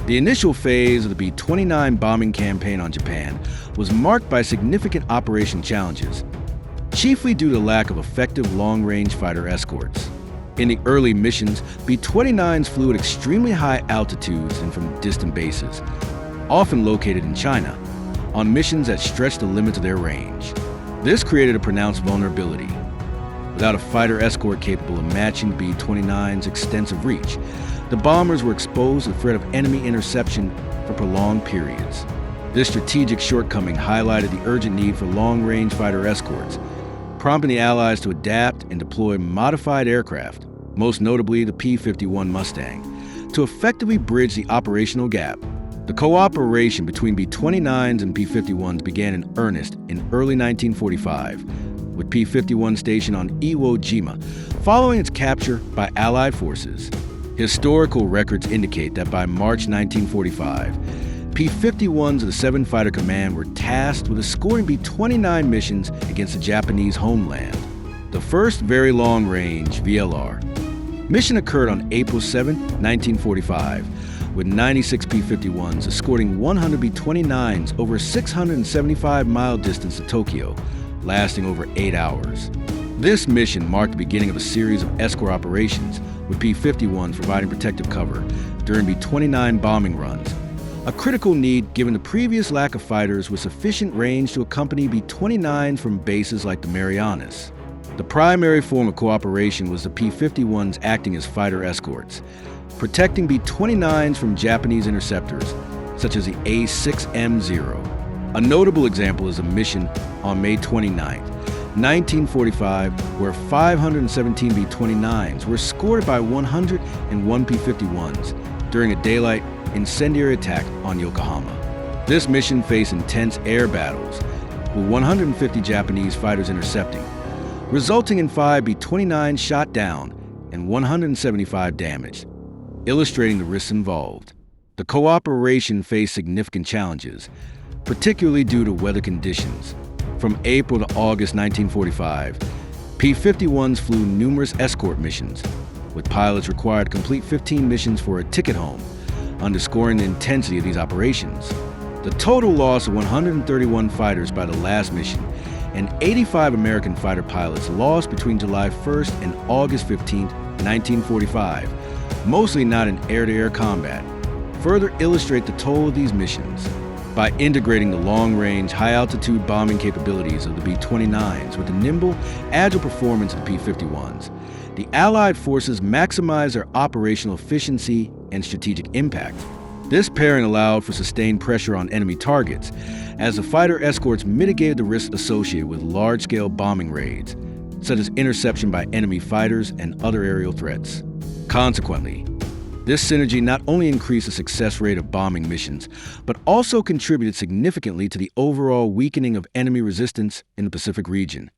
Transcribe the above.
The initial phase of the B-29 bombing campaign on Japan was marked by significant operation challenges, chiefly due to lack of effective long-range fighter escorts. In the early missions, B-29s flew at extremely high altitudes and from distant bases, often located in China, on missions that stretched the limits of their range. This created a pronounced vulnerability. Without a fighter escort capable of matching B-29's extensive reach, the bombers were exposed to the threat of enemy interception for prolonged periods. This strategic shortcoming highlighted the urgent need for long-range fighter escorts, prompting the Allies to adapt and deploy modified aircraft, most notably the P-51 Mustang, to effectively bridge the operational gap. The cooperation between B-29s and P-51s began in earnest in early 1945, with P-51 stationed on Iwo Jima, following its capture by Allied forces. Historical records indicate that by March 1945, P-51s of the VII Fighter Command were tasked with escorting B-29 missions against the Japanese homeland. The first very long-range VLR mission occurred on April 7, 1945, with 96 P-51s escorting 100 B-29s over a 675-mile distance to Tokyo, lasting over 8 hours. This mission marked the beginning of a series of escort operations, with P-51s providing protective cover during B-29 bombing runs, a critical need given the previous lack of fighters with sufficient range to accompany B-29s from bases like the Marianas. The primary form of cooperation was the P-51s acting as fighter escorts, protecting B-29s from Japanese interceptors, such as the A-6M0. A notable example is a mission on May 29, 1945, where 517 B-29s were escorted by 101 P-51s during a daylight incendiary attack on Yokohama. This mission faced intense air battles, with 150 Japanese fighters intercepting, resulting in 5 B-29s shot down and 175 damaged, illustrating the risks involved. The cooperation faced significant challenges, particularly due to weather conditions. From April to August 1945, P-51s flew numerous escort missions, with pilots required to complete 15 missions for a ticket home, underscoring the intensity of these operations. The total loss of 131 fighters by the last mission and 85 American fighter pilots lost between July 1st and August 15, 1945, mostly not in air-to-air combat, further illustrate the toll of these missions. By integrating the long-range, high-altitude bombing capabilities of the B-29s with the nimble, agile performance of the P-51s, the Allied forces maximized their operational efficiency and strategic impact. This pairing allowed for sustained pressure on enemy targets, as the fighter escorts mitigated the risks associated with large-scale bombing raids, such as interception by enemy fighters and other aerial threats. Consequently, this synergy not only increased the success rate of bombing missions, but also contributed significantly to the overall weakening of enemy resistance in the Pacific region.